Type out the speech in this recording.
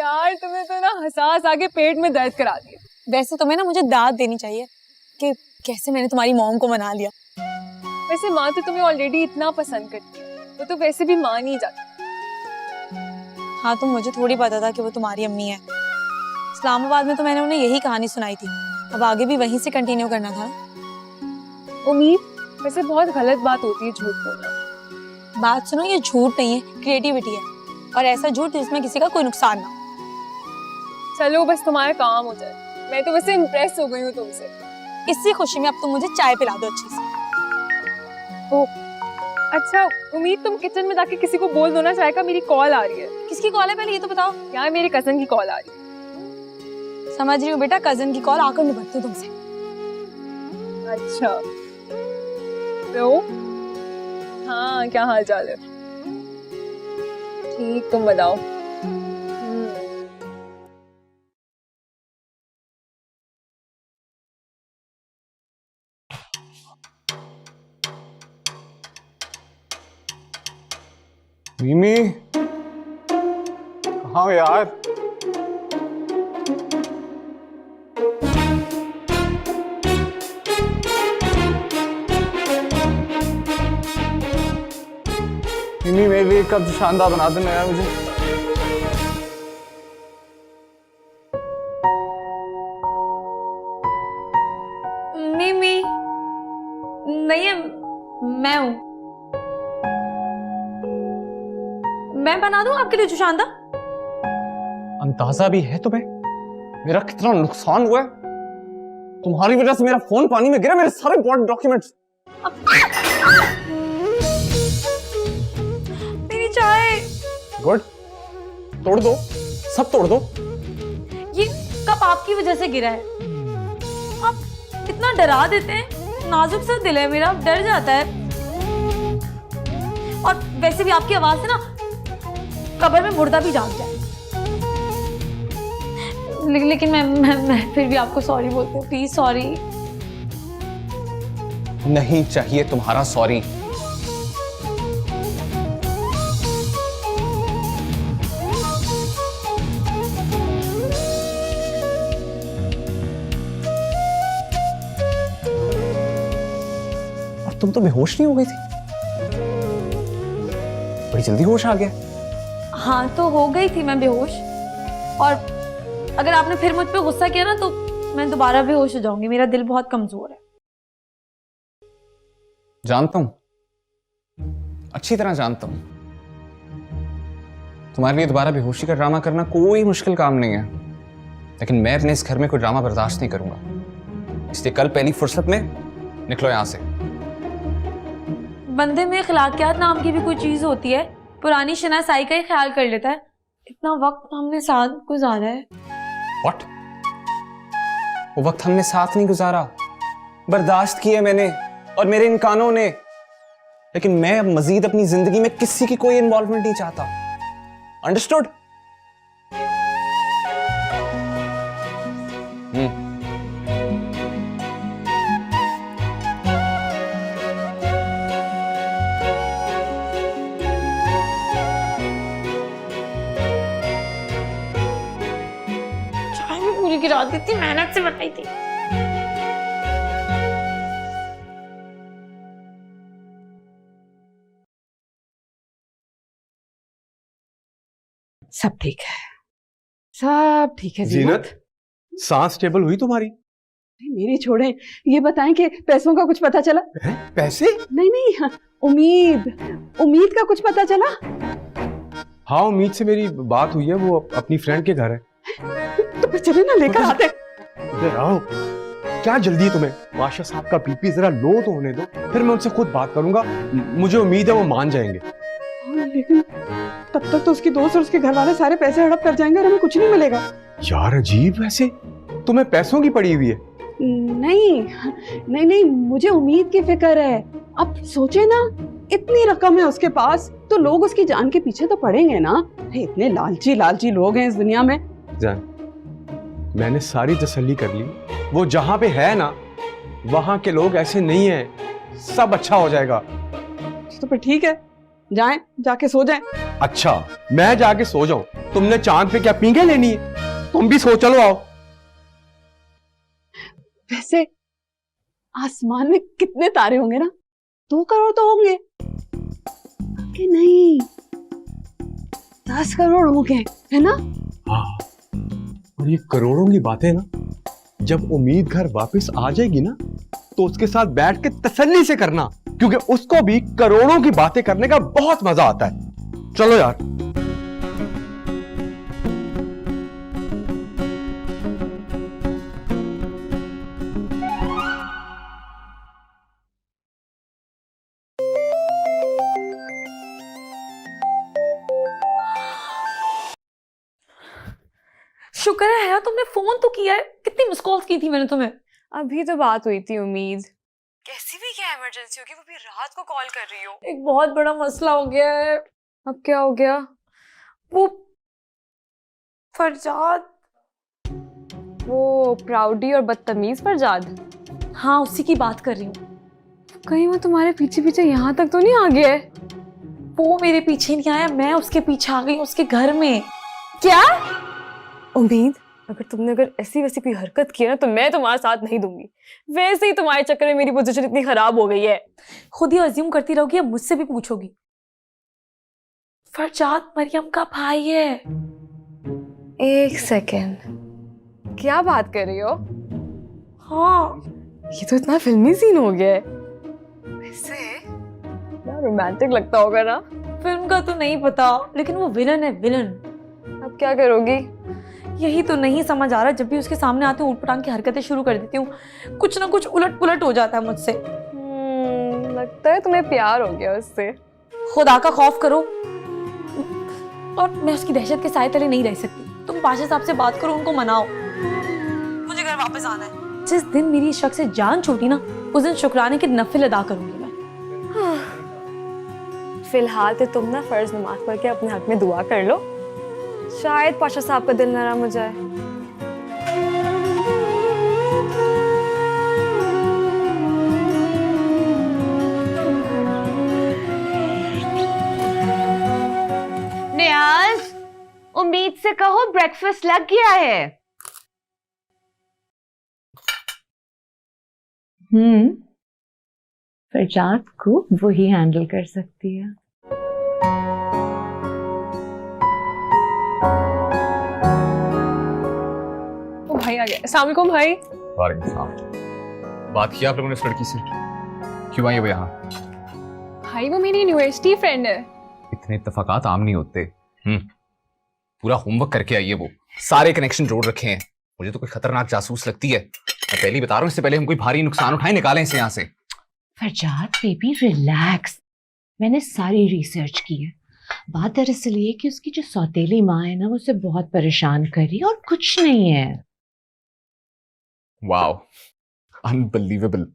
यार तुम्हें तो ना हंसा हंसा के पेट में दर्द करा दिया। वैसे तुम्हें ना मुझे दाद देनी चाहिए कि कैसे मैंने तुम्हारी मॉम को मना लिया। वैसे माँ तो तुम्हें ऑलरेडी इतना पसंद करती है, वो तो वैसे भी मान ही जाती। हाँ तो मुझे थोड़ी पता था कि वो तुम्हारी अम्मी है। इस्लामाबाद में तो मैंने उन्हें यही कहानी सुनाई थी, अब आगे भी वहीं से कंटिन्यू करना था। उम्मीद वैसे बहुत गलत बात होती है झूठ बोलना। बात सुनो, ये झूठ नहीं है, क्रिएटिविटी है, और ऐसा झूठ जिसमें किसी का कोई नुकसान ना हो। चलो बस तुम्हारा काम हो जाए, मैं तो वैसे इम्प्रेस हो गई हूँ तुमसे। इसी खुशी में अब तुम मुझे चाय पिला दो अच्छे से। ओह अच्छा उम्मीद, तुम किचन में जाके किसी को बोल दो ना चाय का मेरी कॉल आ रही है। किसकी कॉल है पहले ये तो बताओ। यार मेरे कजन की कॉल आ रही है। समझ रही हूँ बेटा, कजन की कॉल आकर निपटती हूँ तुमसे। अच्छा तो हाँ क्या हाल चाल है? ठीक, तुम बताओ। मीमी कहाँ हो यार? मीमी मेरे लिए कब शानदार बना देना यार मुझे। मिमी नहीं है, मैं हूँ। मैं बना दूं आपके लिए जो शानदार। अंदाजा भी है तुम्हें मेरा कितना नुकसान हुआ है? तुम्हारी वजह से मेरा फोन पानी में गिरा, मेरे सारे इंपॉर्टेंट डॉक्यूमेंट्स। मेरी चाय। गुड, तोड़ दो, सब तोड़ दो। ये कप आपकी वजह से गिरा है। आप इतना डरा देते हैं, नाजुक सा दिल है मेरा, डर जाता है। और वैसे भी आपकी आवाज से ना कब्र में मुर्दा भी जाग जाए। लेकिन मैं फिर भी आपको सॉरी बोलती हूँ, प्लीज सॉरी। नहीं चाहिए तुम्हारा सॉरी। और तुम तो बेहोश नहीं हो गई थी, बड़ी जल्दी होश आ गया। हाँ तो हो गई थी मैं बेहोश, और अगर आपने फिर मुझ पे गुस्सा किया ना तो मैं दोबारा बेहोश हो जाऊंगी। मेरा दिल बहुत कमजोर है। जानता हूं, अच्छी तरह जानता हूं। तुम्हारे लिए दोबारा बेहोशी का ड्रामा करना कोई मुश्किल काम नहीं है, लेकिन मैं अपने इस घर में कोई ड्रामा बर्दाश्त नहीं करूंगा। इसलिए कल पहली फुर्सत में निकलो यहां से। बंदे में अखलाकियात नाम की भी कोई चीज होती है, पुरानी शनासाई का ही ख्याल कर लेता है। इतना वक्त हमने साथ गुजारा है। What? वो वक्त हमने साथ नहीं गुजारा, बर्दाश्त किया मैंने और मेरे इन कानों ने, लेकिन मैं अब मजीद अपनी जिंदगी में किसी की कोई इन्वॉल्वमेंट नहीं चाहता। अंडरस्टूड? चाय भी पूरी गिरा दी थी, मेहनत से बनाई थी। सब ठीक है, सब ठीक है। जीनत, सांस स्टेबल हुई तुम्हारी? मेरी छोड़े, ये बताएं कि पैसों का कुछ पता चला? पैसे? नहीं नहीं, हाँ, उम्मीद का कुछ पता चला? हाँ, उम्मीद से मेरी बात हुई है, वो अपनी फ्रेंड के घर है। तो फिर चले ना, लेकर आते। इधर आओ, क्या जल्दी है तुम्हें? बादशाह साहब का बीपी जरा लो तो होने दो, फिर मैं उनसे खुद बात करूंगा। मुझे उम्मीद है वो मान जाएंगे। हाँ, लेकिन तब तक तो उसकी दोस्त और उसके घर वाले सारे पैसे हड़प कर जाएंगे और हमें कुछ नहीं मिलेगा। यार अजीब, वैसे तुम्हें पैसों की पड़ी हुई है? नहीं नहीं नहीं, मुझे उम्मीद की फिक्र है। अब सोचे ना, इतनी रकम है उसके पास, तो लोग उसकी जान के पीछे तो पड़ेंगे ना। इतने लालची लालची लोग हैं इस दुनिया में। जान, मैंने सारी तसल्ली कर ली, वो जहां पे है ना, वहां के लोग ऐसे नहीं हैं, सब अच्छा हो जाएगा। तो फिर ठीक है, जाएं, जाके सो जाएं। अच्छा, मैं जाके सो जाऊं? तुमने चांद पे क्या पींगे लेनी है? तुम भी सो चलो आओ। वैसे आसमान में कितने तारे होंगे ना? 2 करोड़ तो होंगे कि नहीं? 10 करोड़ होंगे, है ना? हाँ, और ये करोड़ों की बातें ना, जब उम्मीद घर वापस आ जाएगी ना, तो उसके साथ बैठ के तसल्ली से करना, क्योंकि उसको भी करोड़ों की बातें करने का बहुत मजा आता है। चलो यार। शुक्र है यार तुमने फोन तो किया है। कितनी मिस कॉल्स की थी मैंने तुम्हें। अभी तो बात हुई थी उम्मीद। कैसी भी क्या इमरजेंसी होगी, वो भी रात को कॉल कर रही हो। एक बहुत बड़ा मसला हो गया है। अब क्या हो गया? वो फरजाद। वो प्राउडी और बदतमीज फरजाद? हाँ, उसी की बात कर रही हूँ। कहीं वो तुम्हारे पीछे पीछे यहाँ तक तो नहीं आ गया है? वो मेरे पीछे नहीं आया, मैं उसके पीछे आ गई, उसके घर में। क्या? उम्मीद, अगर ऐसी वैसी कोई हरकत की है ना तो मैं तुम्हारा साथ नहीं दूंगी। वैसे ही तुम्हारे चक्कर में मेरी पोजीशन इतनी खराब हो गई है। खुद ही अज्यूम करती रहोगी या मुझसे भी पूछोगी? फरजाद मरियम का भाई है। एक सेकेंड, क्या बात कर रही हो? हाँ, ये तो इतना फिल्मी सीन हो गया है। वैसे क्या रोमांटिक लगता होगा ना? फिल्म का तो नहीं पता, लेकिन वो विलन है, विलन। अब क्या करोगी? यही तो नहीं समझ आ रहा। जब भी उसके सामने आते हूँ ऊटपटांग की हरकतें शुरू कर देती हूँ। कुछ ना कुछ उलट पुलट हो जाता है मुझसे। लगता है तुम्हें प्यार हो गया उससे। खुदा का खौफ करो। और मैं उसकी दहशत के साए तले नहीं रह सकती। तुम पाशा साहब से बात करो, उनको मनाओ। मुझे घर वापस आना है। जिस दिन मेरी इस शख्स से जान छूटी ना, उस दिन शुक्राने के नफिल अदा करूंगी मैं। फिलहाल तो तुम ना फर्ज नमाज पढ़ के अपने हक में दुआ कर लो, शायद पाशा साहब का दिल नरम हो जाए। नियाज, उम्मीद से कहो ब्रेकफास्ट लग गया है। फरजाद को वही हैंडल कर सकती है। ओ भाई आ गया। अस्सलाम वालेकुम भाई। वालेकुम सलाम। बात किया आप लोगों ने उस लड़की से? क्यों आई है वो यहाँ? भाई वो मेरी यूनिवर्सिटी फ्रेंड है। इतने इत्तेफाकात आम नहीं होते। पूरा होमवर्क करके आई है वो, सारे कनेक्शन जोड़ रखे हैं। मुझे तो कोई खतरनाक जासूस लगती है। मैं पहले ही बता रहा हूँ, इससे पहले हम कोई भारी नुकसान उठाए, निकालें इसे यहाँ से। फरजाद बेबी रिलैक्स, मैंने सारी रिसर्च की है। बात दरअसल ये कि उसकी जो सौतेली माँ है ना, वो उसे बहुत परेशान कर रही है और कुछ नहीं है। Wow, unbelievable.